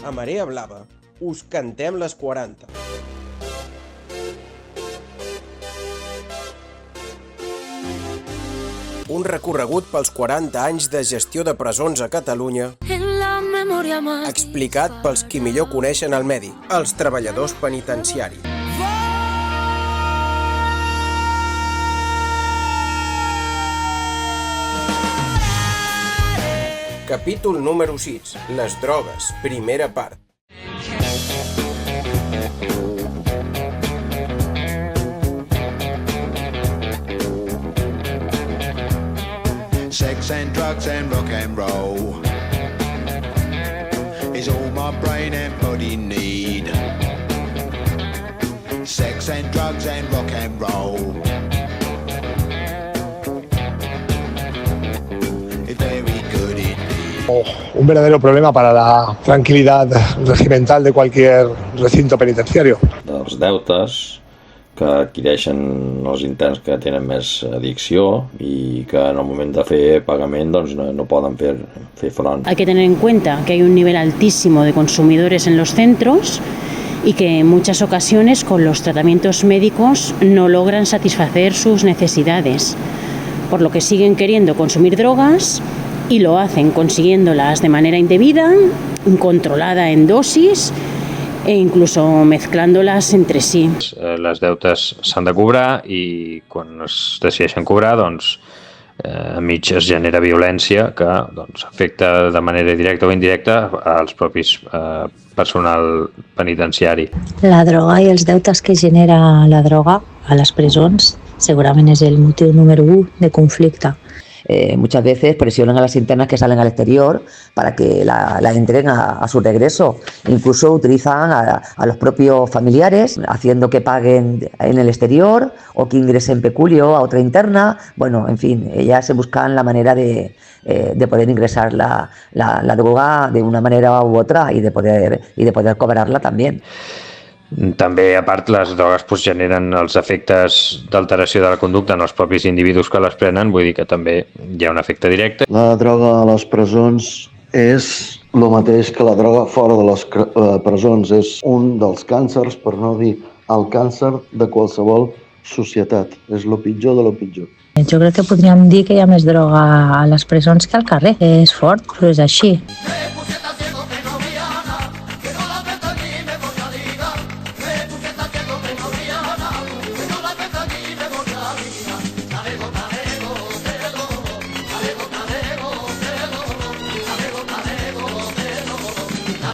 A Marea Blava us cantem les 40. Un recorregut pels 40 anys de gestió de presons a Catalunya, explicat pels qui millor coneixen el medi, els treballadors penitenciaris. Capítol número 6. Les drogues, primera part. Sex and drugs and rock and roll is all my brain and body need. Sex and drugs and rock and roll is very good indeed. Un verdadero problema para la tranquilidad regimental de cualquier recinto penitenciario. Dels deutes que adquireixen els interns que tenen més addicció i que en el moment de fer pagament doncs, no poden fer front. Hay que tener en cuenta que hay un nivel altísimo de consumidores en los centros y que en muchas ocasiones con los tratamientos médicos no logran satisfacer sus necesidades, por lo que siguen queriendo consumir drogas y lo hacen consiguiéndolas de manera indebida, incontrolada en dosis e incluso mezclándolas entre sí. Les deutes s'han de cobrar i quan es decideixen cobrar, doncs, enmig es genera violència que doncs, afecta de manera directa o indirecta als propis personal penitenciari. La droga i els deutes que genera la droga a les presons segurament és el motiu número 1 de conflicte. Muchas veces presionan a las internas que salen al exterior para que la entreguen a su regreso. Incluso utilizan a los propios familiares, haciendo que paguen en el exterior o que ingresen peculio a otra interna. Bueno, en fin, ellas se buscan la manera de poder ingresar la droga de una manera u otra y de poder cobrarla también. També, a part, les drogues generen els efectes d'alteració de la conducta en els propis individus que les prenen, vull dir que també hi ha un efecte directe. La droga a les presons és el mateix que la droga fora de les presons. És un dels càncers, per no dir el càncer de qualsevol societat. És el pitjor de lo pitjor. Jo crec que podríem dir que hi ha més droga a les presons que al carrer. És fort, però és així.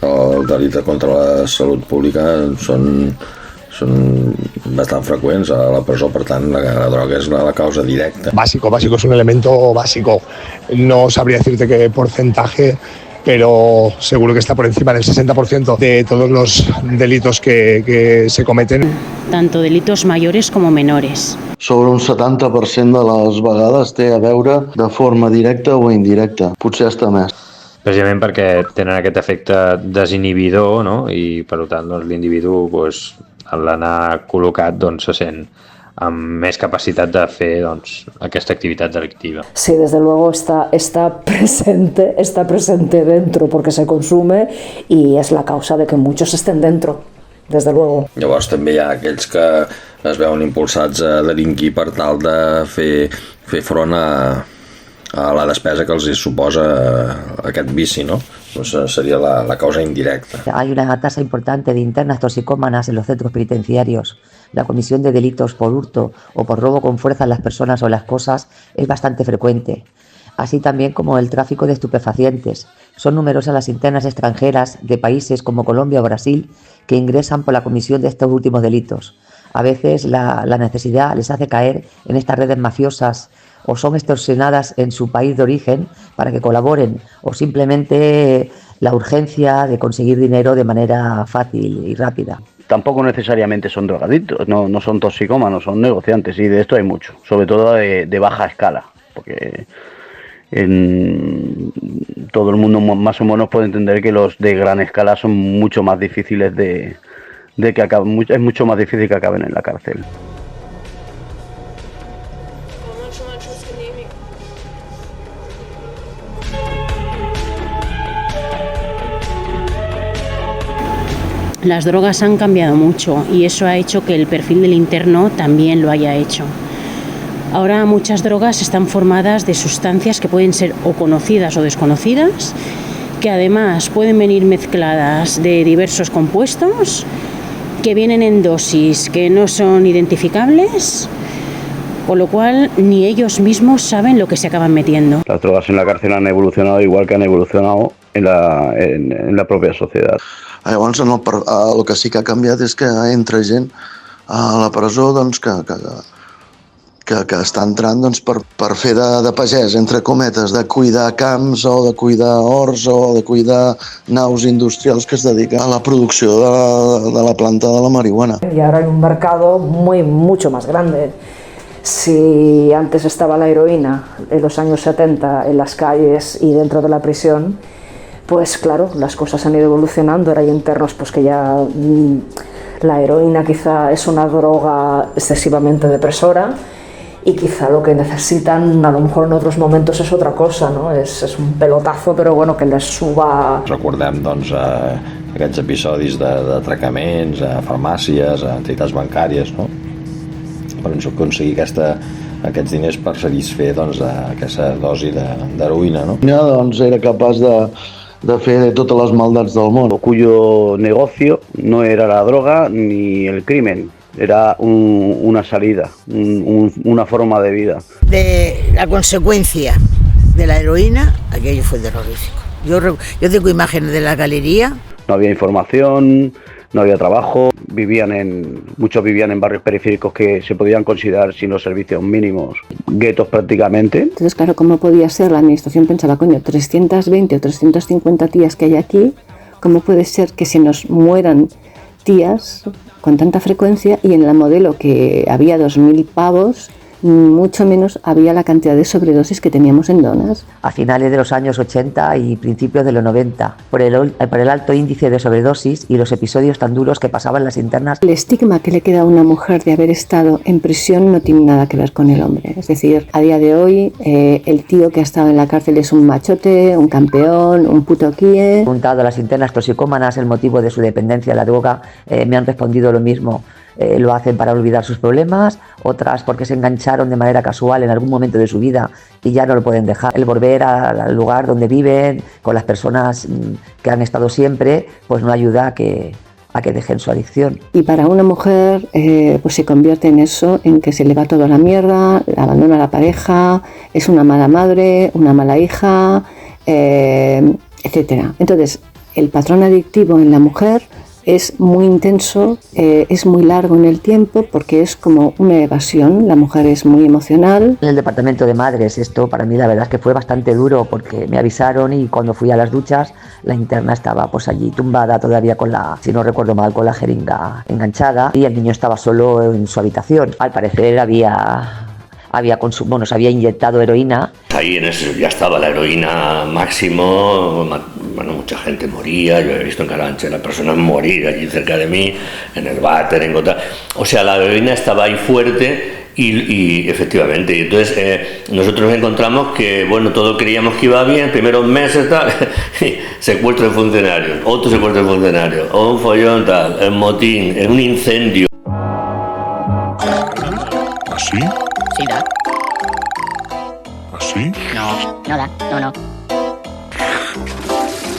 Els delictes contra la salut pública són bastant freqüents a la presó, per tant la droga és la causa directa. Básico, es un elemento básico. No sabría decirte qué porcentaje, pero seguro que está por encima del 60% de todos los delitos que se cometen. Tanto delitos mayores como menores. Sobre un 70% de les vegades té a veure de forma directa o indirecta. Potser està més. Precisament perquè tenen aquest efecte desinhibidor, no? I per tant doncs, l'individu doncs, al anar col·locat doncs, se sent amb més capacitat de fer doncs, aquesta activitat delictiva. Sí, desde luego está presente dentro porque se consume y es la causa de que muchos estén dentro, desde luego. Llavors també hi ha aquells que es veuen impulsats a delinquir per tal de fer front a la despesa que els suposa aquest vici, ¿no? Pues sería la causa indirecta. Hay una tasa importante de internas toxicómanas en los centros penitenciarios. La comisión de delitos por hurto o por robo con fuerza a las personas o las cosas es bastante frecuente, así también como el tráfico de estupefacientes. Son numerosas las internas extranjeras de países como Colombia o Brasil que ingresan por la comisión de estos últimos delitos. A veces la necesidad les hace caer en estas redes mafiosas o son extorsionadas en su país de origen para que colaboren, o simplemente la urgencia de conseguir dinero de manera fácil y rápida. Tampoco necesariamente son drogadictos, no son toxicómanos, son negociantes, y de esto hay mucho, sobre todo de baja escala, porque todo el mundo más o menos puede entender que los de gran escala son mucho más difíciles de que acaben, es mucho más difícil que acaben en la cárcel. Las drogas han cambiado mucho y eso ha hecho que el perfil del interno también lo haya hecho. Ahora muchas drogas están formadas de sustancias que pueden ser o conocidas o desconocidas, que además pueden venir mezcladas de diversos compuestos, que vienen en dosis que no son identificables, con lo cual ni ellos mismos saben lo que se acaban metiendo. Las drogas en la cárcel han evolucionado igual que han evolucionado en la propia sociedad. Llavors, el que sí que ha canviat és que entra gent a la presó doncs, que està entrant doncs, per fer de pagès, entre cometes, de cuidar camps o de cuidar horts o de cuidar naus industrials que es dediquen a la producció de la planta de la marihuana. Y ahora hay un mercado mucho más grande. Si antes estaba la heroína en los años 70 en las calles y dentro de la prisión, pues claro, las cosas han ido evolucionando. Ahora hay internos pues que ya la heroína quizá es una droga excesivamente depresora y quizá lo que necesitan a lo mejor en otros momentos es otra cosa, ¿no? Es un pelotazo, però bueno, que les suba... Recordem doncs, aquests episodis d'atracaments a farmàcies, a entitats bancàries, no? Per aconseguir aquests diners per satisfer doncs, aquesta dosi d'heroïna, no? Doncs era capaç de fer totes les maldats del món. Cuyo negocio no era la droga ni el crimen, era una salida, una forma de vida. De la consecuencia de la heroína, aquello fue terrorífico. Yo tengo imágenes de la galería. No había información, no había trabajo, muchos vivían en barrios periféricos que se podían considerar sin los servicios mínimos, guetos prácticamente. Entonces, claro, ¿cómo podía ser? La administración pensaba, coño, 320 o 350 tías que hay aquí, ¿cómo puede ser que se nos mueran tías con tanta frecuencia y en la modelo que había 2.000 pavos, mucho menos había la cantidad de sobredosis que teníamos en donas? A finales de los años 80 y principios de los 90, por el alto índice de sobredosis y los episodios tan duros que pasaban las internas. El estigma que le queda a una mujer de haber estado en prisión no tiene nada que ver con el hombre. Es decir, a día de hoy el tío que ha estado en la cárcel es un machote, un campeón, un puto kie. He preguntado a las internas toxicómanas el motivo de su dependencia a la droga, me han respondido lo mismo. Lo hacen para olvidar sus problemas, otras porque se engancharon de manera casual en algún momento de su vida y ya no lo pueden dejar. El volver al lugar donde viven, con las personas que han estado siempre, pues no ayuda a que dejen su adicción. Y para una mujer pues se convierte en eso, en que se le va todo a la mierda, abandona a la pareja, es una mala madre, una mala hija, etcétera. Entonces, el patrón adictivo en la mujer es muy intenso, es muy largo en el tiempo porque es como una evasión. La mujer es muy emocional. En el departamento de madres esto para mí la verdad es que fue bastante duro porque me avisaron y cuando fui a las duchas la interna estaba pues allí tumbada todavía con si no recuerdo mal, con la jeringa enganchada y el niño estaba solo en su habitación. Al parecer se había inyectado heroína. Ahí ya estaba la heroína máximo, bueno, mucha gente moría, yo he visto en Carabanchel las personas morir allí cerca de mí, en el váter, en Gota. O sea, la heroína estaba ahí fuerte y efectivamente, y entonces nosotros encontramos que, bueno, todos creíamos que iba bien, primeros meses tal, secuestro de funcionarios, otro secuestro de funcionarios, un follón tal, el motín, un incendio. ¿Así? Sí, da. ¿Así? No da, no.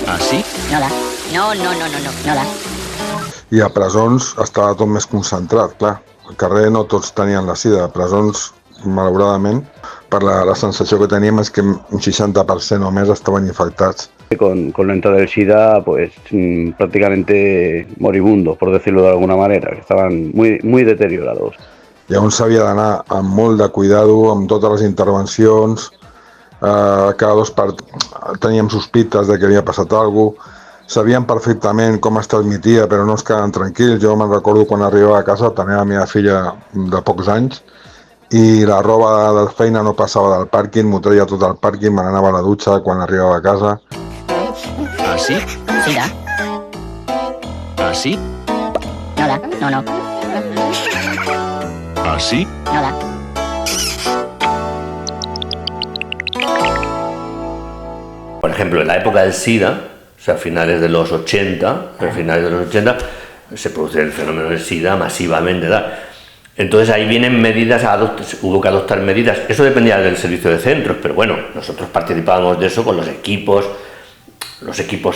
¿Así? No da. No da. I a presons estava tot més concentrat, clar. Al carrer no tots tenien la sida, a presons, malauradament, per la sensació que teníem és que un 60% o més estaven infectats. Con la entrada del SIDA, pues prácticamente moribundos, por decirlo de alguna manera, que estaban muy deteriorados. Llavors s'havia d'anar amb molt de cuidado, amb totes les intervencions, cada teníem sospites de que havia passat alguna cosa, sabíem perfectament com estava mi tia, però no es quedaven tranquils. Jo me'n recordo quan arribava a casa, tenia la meva filla de pocs anys, i la roba de feina no passava del pàrquing, m'ho treia tot al pàrquing, me n'anava a la dutxa quan arribava a casa. ¿Así? Sí, da. ¿Así? No da, no. ¿Así? No da. Por ejemplo, en la época del SIDA, o sea, a finales de los 80, se produce el fenómeno del SIDA masivamente. Entonces ahí vienen medidas, hubo que adoptar medidas, eso dependía del servicio de centros, pero bueno, nosotros participábamos de eso con los equipos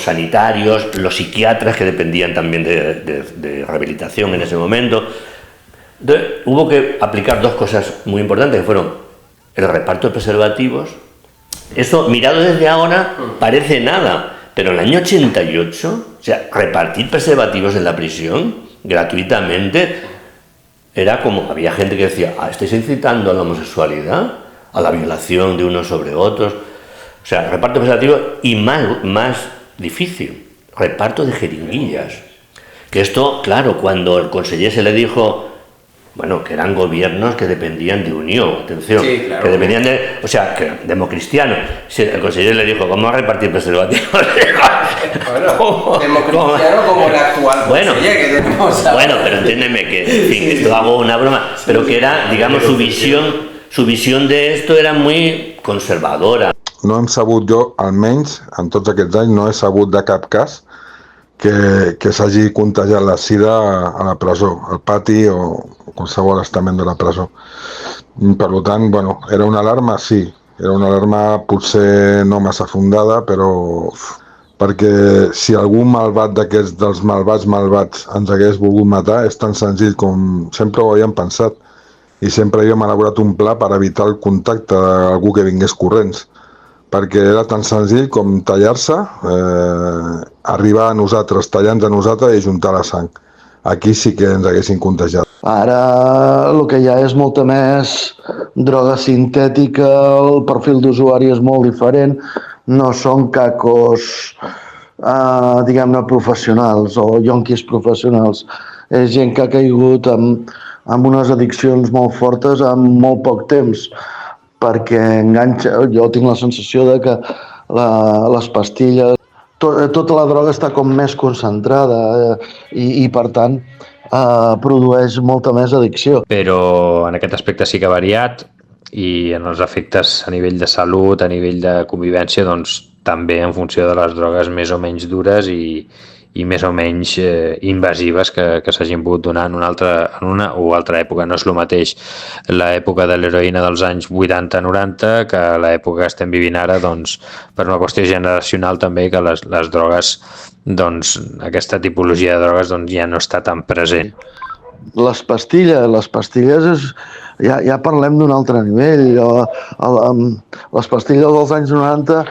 sanitarios, los psiquiatras que dependían también de rehabilitación en ese momento. Entonces hubo que aplicar dos cosas muy importantes, que fueron el reparto de preservativos. Eso mirado desde ahora parece nada, pero en el año 88, o sea, repartir preservativos en la prisión gratuitamente era como, había gente que decía, estáis incitando a la homosexualidad, a la violación de unos sobre otros. O sea, reparto preservativo y más difícil, reparto de jeringuillas. Que esto, claro, cuando el conseller se le dijo, bueno, que eran gobiernos que dependían de Unión, atención, sí, claro, que dependían que democristianos. El conseller le dijo, vamos a repartir preservativos. Bueno, democristiano como el actual conseller que tenemos ahora. Bueno, pero entiéndeme que, en fin, esto hago una broma, pero que era, digamos, su visión de esto era muy conservadora. No hem sabut, jo almenys, en tots aquests anys, no he sabut de cap cas que s'hagi contagiat la sida a la presó, al pati o qualsevol estament de la presó. Per tant, bueno, era una alarma, sí, era una alarma potser no massa fundada, però perquè si algun malvat d'aquests dels malvats ens hagués volgut matar, és tan senzill com sempre ho havíem pensat i sempre havíem elaborat un pla per evitar el contacte d'algú que vingués corrents, perquè era tan senzill com tallar-se, arribar a nosaltres, tallar-nos a nosaltres i juntar la sang. Aquí sí que ens haguessin contagiat. Ara el que hi ha és molta més droga sintètica, el perfil d'usuari és molt diferent, no són cacos, diguem-ne, professionals o yonquis professionals. És gent que ha caigut amb unes addiccions molt fortes en molt poc temps, perquè enganxa, jo tinc la sensació de que les pastilles, tota la droga està com més concentrada i per tant produeix molta més addicció. Però en aquest aspecte sí que ha variat i en els efectes a nivell de salut, a nivell de convivència, doncs també en funció de les drogues més o menys dures i més o menys invasives que s'hagin pogut donar en una o altra època. No és el mateix l'època de l'heroïna dels anys 80-90 que l'època que estem vivint ara, doncs, per una qüestió generacional també, que les drogues, doncs, aquesta tipologia de drogues doncs, ja no està tan present. Les pastilles ja parlem d'un altre nivell. Les pastilles dels anys 90,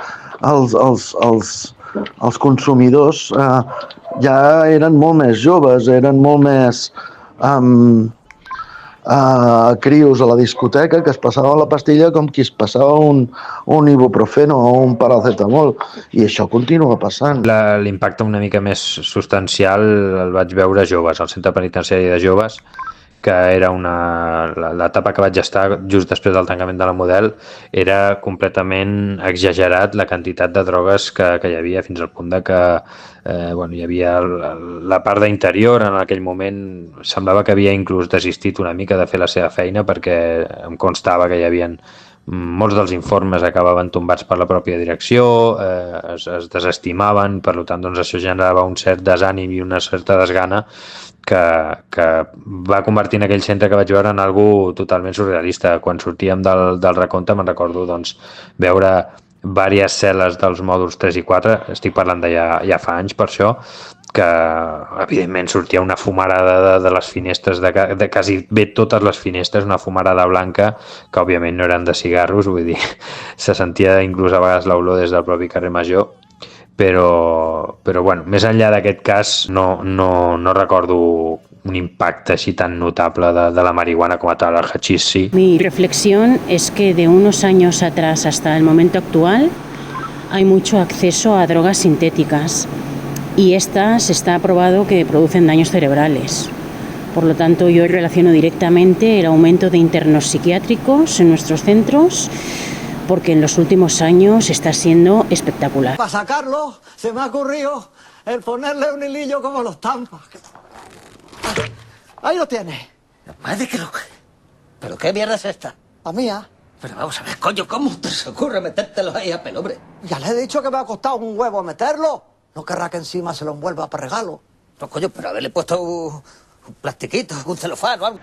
els consumidors ja eren molt més joves, eren molt més crios a la discoteca, que es passava la pastilla com qui es passava un ibuprofeno o un paracetamol, i això continua passant. L'impacte una mica més substancial el vaig veure a joves, al centre penitenciari de joves, que era l'etapa que vaig estar just després del tancament de la Model, era completament exagerat la quantitat de drogues que hi havia, fins al punt de que hi havia la part d'interior, en aquell moment semblava que havia inclús desistit una mica de fer la seva feina, perquè em constava que hi havia molts dels informes acabaven tombats per la pròpia direcció, es desestimaven, per tant doncs, això generava un cert desànim i una certa desgana que va convertir en aquell centre que vaig veure en algo totalment surrealista. Quan sortíem del recompte me'n recordo doncs, veure diverses cel·les dels mòduls 3 i 4, estic parlant de ja fa anys per això, que evidentment sortia una fumarada de les finestres, de quasi bé totes les finestres, una fumarada blanca que òbviament no eren de cigarros, vull dir, se sentia inclús a vegades l'olor des del propi carrer Major, però bueno, més enllà d'aquest cas no recordo un impacte así tan notable de la marihuana como tal, al hachís sí. Mi reflexión es que de unos años atrás hasta el momento actual hay mucho acceso a drogas sintéticas y estas está probado que producen daños cerebrales. Por lo tanto, yo relaciono directamente el aumento de internos psiquiátricos en nuestros centros, porque en los últimos años está siendo espectacular. Para sacarlo, se me ha ocurrido el ponerle un hilillo como los tampas. Ahí lo tienes. Madre que lo... ¿Pero qué mierda es esta? La mía. Pero vamos a ver, coño, ¿cómo te se ocurre metértelo ahí a pelobre? Ya le he dicho que me ha costado un huevo meterlo. No querrá que encima se lo envuelva para regalo. No, coño, pero haberle puesto un plastiquito, un celofán o algo.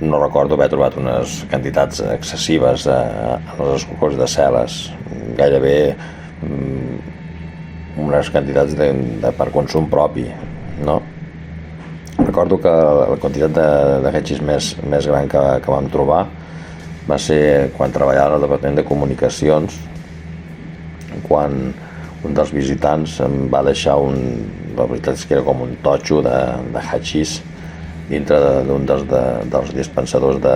No recordo haver trobat unes quantitats excessives en els escorcolls de cel·les, gairebé unes quantitats per consum propi, no? Recordo que la quantitat de hachís més gran que vam trobar va ser quan treballava al Departament de Comunicacions, quan un dels visitants em va deixar la veritat és que era com un totxo de hachís dintre d'un dels dispensadors de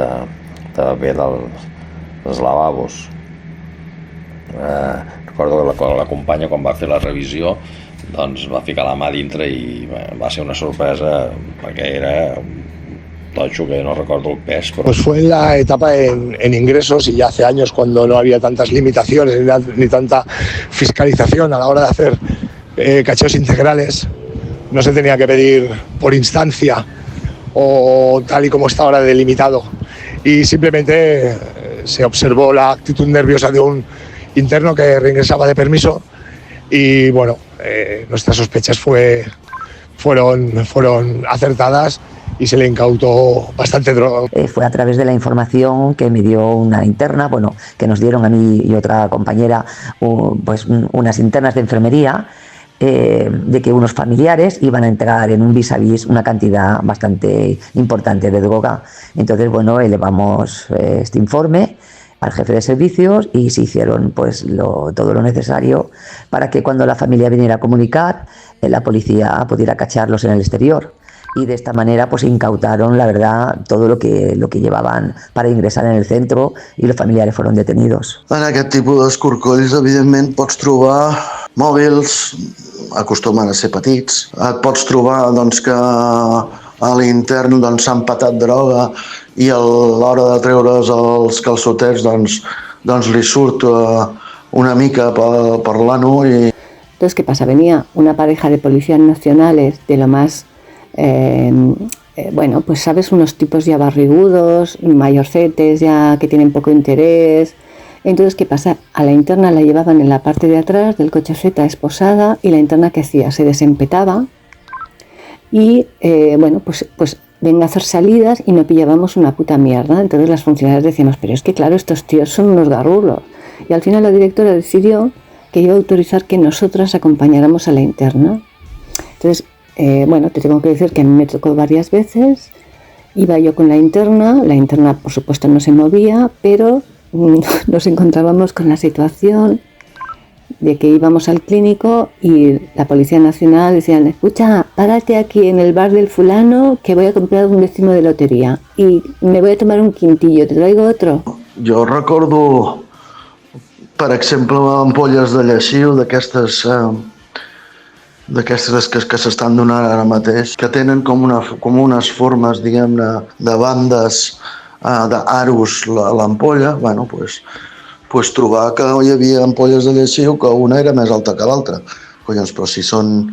paper dels lavabos. Recordo que la companya, quan va fer la revisió, doncs va ficar la mà dintre i va ser una sorpresa perquè era un totxo que no recordo el pes. Però... Pues fue en la etapa en ingresos y ya hace años cuando no había tantas limitaciones ni tanta fiscalización a la hora de hacer cacheos integrales. No se tenía que pedir por instancia o tal y como está ahora delimitado. Y simplemente se observó la actitud nerviosa de un interno que reingresaba de permiso y bueno, nuestras sospechas fueron acertadas y se le incautó bastante droga. Fue a través de la información que me dio una interna, bueno, que nos dieron a mí y otra compañera, pues unas internas de enfermería, de que unos familiares iban a entregar en un vis a vis una cantidad bastante importante de droga. Entonces, bueno, elevamos este informe al jefe de servicios y se hicieron pues todo lo necesario para que cuando la familia viniera a comunicar, la policía pudiera cacharlos en el exterior. Y de esta manera pues incautaron, la verdad, todo lo que llevaban para ingresar en el centro y los familiares fueron detenidos. En aquest tipus d'escorcolls, evidentment, pots trobar mòbils, acostumen a ser petits. Et pots trobar doncs, que a l'intern s'ha empatat droga i a l'hora de treure's els calçotets doncs li surt una mica per l'ano. Entonces, ¿qué pasa? Venía una pareja de policías nacionales de lo más... bueno, pues sabes, unos tipos ya barrigudos, mayorcetes, ya que tienen poco interés. Entonces, ¿qué pasa? A la interna la llevaban en la parte de atrás del cocheceta esposada y la interna, ¿qué hacía? Se desempetaba y, bueno, pues venga a hacer salidas y no pillábamos una puta mierda. Entonces las funcionarias decíamos, pero es que claro, estos tíos son unos garrulos. Y al final la directora decidió que iba a autorizar que nosotras acompañáramos a la interna. Entonces, bueno, te tengo que decir que a mí me tocó varias veces, iba yo con la interna por supuesto no se movía, pero nos encontrábamos con la situación de que íbamos al clínico y la Policía Nacional decían, escucha, párate aquí en el bar del fulano que voy a comprar un décimo de lotería y me voy a tomar un quintillo, ¿te traigo otro? Jo recordo, per exemple, ampolles de lleixiu d'aquestes que s'estan donant ara mateix, que tenen com unes formes, diguem-ne, de bandes, d'arus l'ampolla, bueno, pues trobar que hi havia ampolles de lleixiu que una era més alta que l'altra. Collons, però si són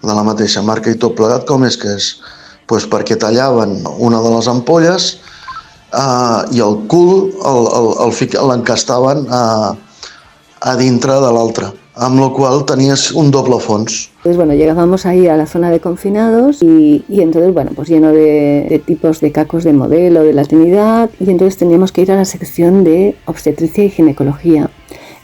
de la mateixa marca i tot plegat, com és que és? Pues perquè tallaven una de les ampolles i el cul l'encastaven a dintre de l'altra, amb la qual tenies un doble fons. Pues bueno, llegábamos ahí a la zona de confinados y entonces, bueno, pues lleno de tipos de cacos de modelo, de la Trinidad, y entonces teníamos que ir a la sección de obstetricia y ginecología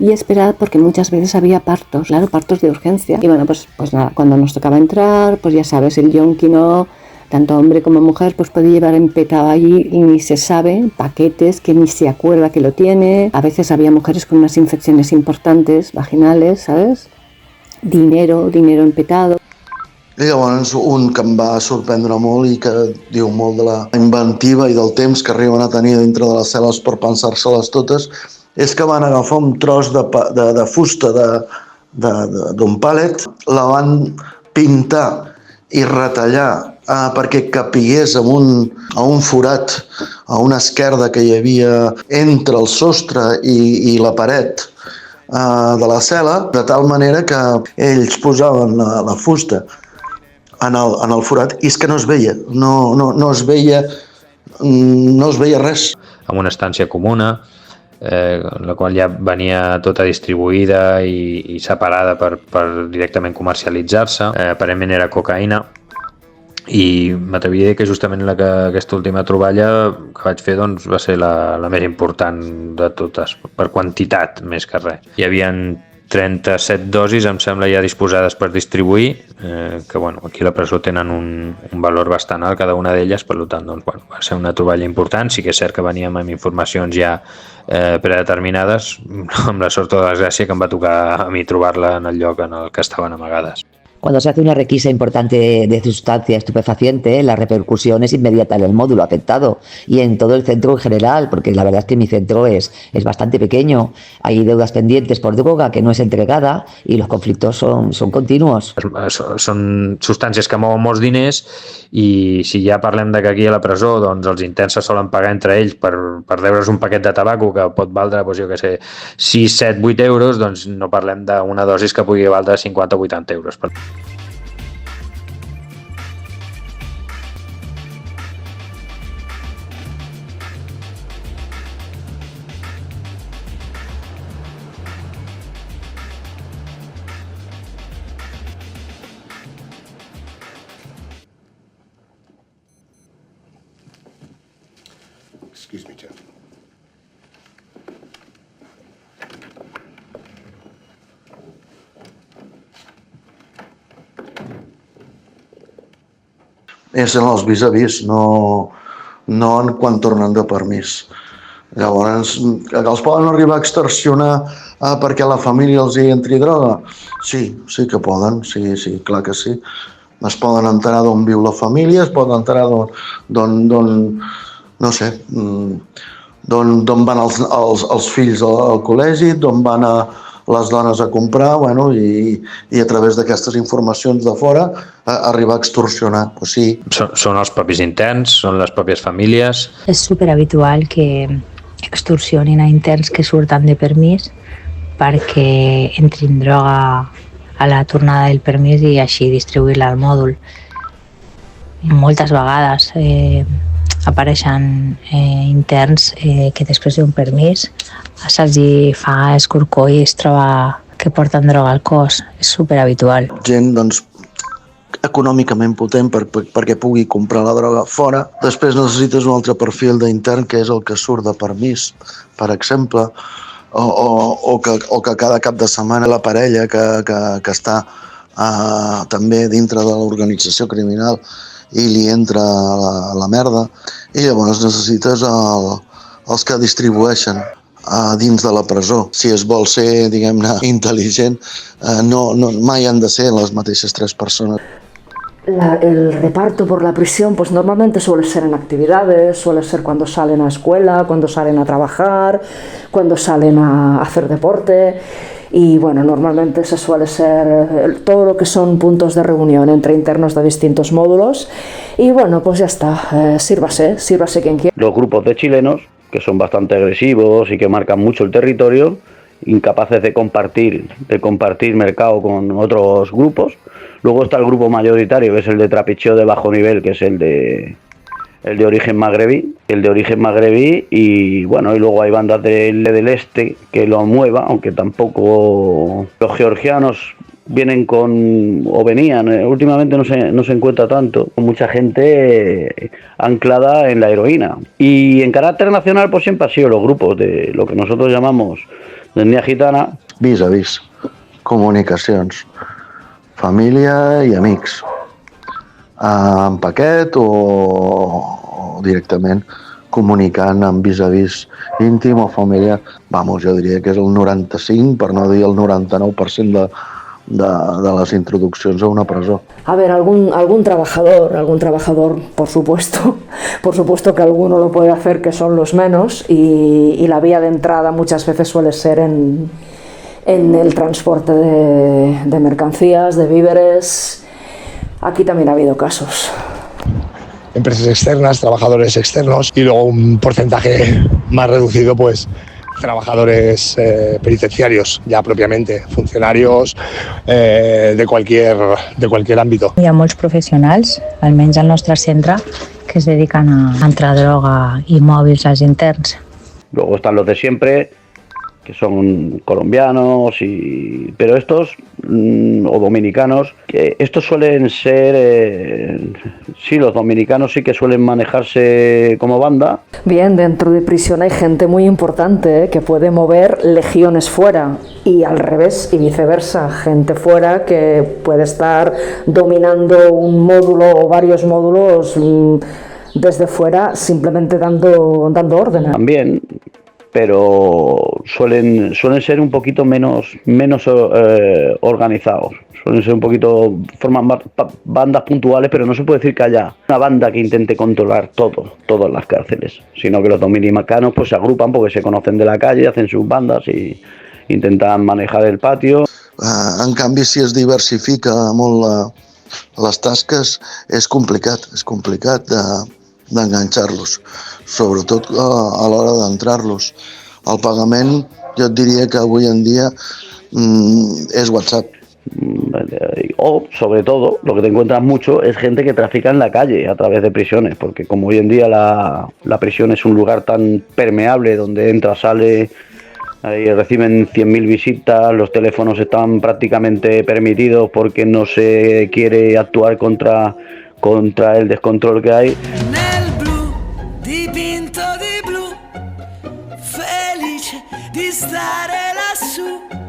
y esperar porque muchas veces había partos, claro, partos de urgencia. Y bueno, pues nada, cuando nos tocaba entrar, pues ya sabes, el yonki no, tanto hombre como mujer, pues puede llevar empetado allí y ni se sabe, paquetes que ni se acuerda que lo tiene. A veces había mujeres con unas infecciones importantes, vaginales, ¿sabes? Dinero empetado. I llavors un que em va sorprendre molt i que diu molt de la inventiva i del temps que arriben a tenir dintre de les cel·les per pensar-se-les totes és que van agafar un tros de fusta d'un pàlet, la van pintar i retallar perquè capigués a un forat, a una esquerda que hi havia entre el sostre i la paret de la cel·la, de tal manera que ells posaven la fusta en el forat i és que no es veia, no es veia res. En una estància comuna en la qual ja venia tota distribuïda i separada per directament comercialitzar-se. Aparentment era cocaïna, i m'atreviria a dir que justament aquesta última troballa que vaig fer doncs, va ser la més important de totes, per quantitat més que res. Hi havia 37 dosis, em sembla, ja disposades per distribuir, que bueno, aquí a la presó tenen un valor bastant alt cada una d'elles, per tant doncs, bueno, va ser una troballa important. Sí que és cert que veníem amb informacions ja predeterminades, amb la sort o la desgràcia que em va tocar a mi trobar-la en el lloc en el que estaven amagades. Cuando se hace una requisa importante de sustancia estupefaciente, la repercusión es inmediata en el módulo afectado y en todo el centro en general, porque la verdad es que mi centro es bastante pequeño. Hay deudas pendientes por droga que no es entregada y los conflictos son continuos. Són substàncies que mouen molts diners i si ja parlem de que aquí a la presó doncs, els interns se solen pagar entre ells per deure's un paquet de tabaco que pot valdre, doncs, jo què sé, 6, 7, 8 euros, doncs no parlem d'una dosis que pugui valdre 50 o 80 euros. Excuse me, Jeff. És en els vis-a-vis, no en quan tornen de permís. Llavors, els poden arribar a extorsionar perquè la família els hi entri droga? Sí que poden, sí, clar que sí. Es poden enterar d'on viu la família, es poden enterar d'on no sé, d'on van els fills al col·legi, d'on van les dones a comprar, bueno, i a través d'aquestes informacions de fora arribar a extorsionar. Pues sí. Són els propis interns, són les pròpies famílies. És superhabitual que extorsionin a interns que surten de permís perquè entrin droga a la tornada del permís i així distribuir-la al mòdul. Moltes vegades apareixen interns que després d'un permís se'ls fa escorcoll i es troba que porten droga al cos. És superhabitual. Gent, doncs, econòmicament potent perquè pugui comprar la droga fora. Després necessites un altre perfil d'intern que és el que surt de permís, per exemple, o que cada cap de setmana la parella que està també dintre de l'organització criminal i li entra la merda, i llavors necessites els que distribueixen dins de la presó. Si es vol ser, diguem-ne, intel·ligent, mai han de ser les mateixes 3 persones. El reparto por la prisión pues normalmente suele ser en actividades, suele ser cuando salen a escuela, cuando salen a trabajar, cuando salen a hacer deporte. Y bueno, normalmente se suele ser todo lo que son puntos de reunión entre internos de distintos módulos. Y bueno, pues ya está, sírvase quien quiera. Los grupos de chilenos, que son bastante agresivos y que marcan mucho el territorio, incapaces de compartir mercado con otros grupos. Luego está el grupo mayoritario, que es el de trapicheo de bajo nivel, que es el de origen magrebí, y bueno, y luego hay bandas del este que lo mueva, aunque tampoco los georgianos venían, últimamente no se encuentra tanto, mucha gente anclada en la heroína. Y en carácter nacional pues siempre ha sido los grupos de lo que nosotros llamamos de etnia gitana. Vis a vis, comunicacions, família i amics, en paquet o directament comunicant amb vis a vis íntim o familiar. Vamos, jo diria que és el 95, per no dir el 99% de las introducciones a una presó. A ver, algún trabajador, por supuesto que alguno lo puede hacer, que son los menos, y la vía de entrada muchas veces suele ser en el transporte de mercancías, de víveres. Aquí también ha habido casos. Empresas externas, trabajadores externos y luego un porcentaje más reducido, pues trabajadores penitenciarios, ya propiamente, funcionarios de cualquier àmbit. Hi ha molts professionals, almenys al nostre centre, que es dediquen a entrar droga i mòbils als interns. Luego están los de siempre, que son colombianos, pero estos, o dominicanos, que estos suelen ser, sí, los dominicanos sí que suelen manejarse como banda. Bien, dentro de prisión hay gente muy importante que puede mover legiones fuera y al revés y viceversa, gente fuera que puede estar dominando un módulo o varios módulos desde fuera simplemente dando órdenes. También, pero suelen ser un poquito menos organizados. Suelen ser un poquito, forman bandas puntuales, pero no se puede decir que haya una banda que intente controlar todas las cárceles, sino que los dominicanos pues se agrupan porque se conocen de la calle, hacen sus bandas i intentan manejar el patio. En canvi, si es diversifica molt les tasques, és complicat d'enganxar-los, sobretot a l'hora d'entrar-los. El pagament, jo et diria que avui en dia és WhatsApp. O, sobre todo, lo que te encuentras mucho es gente que trafica en la calle a través de prisiones, porque como hoy en día la prisión es un lugar tan permeable donde entra, sale, ahí reciben 100.000 visitas, los teléfonos están prácticamente permitidos porque no se quiere actuar contra el descontrol che hai. Nel blu, dipinto di blu, felice di stare lassù.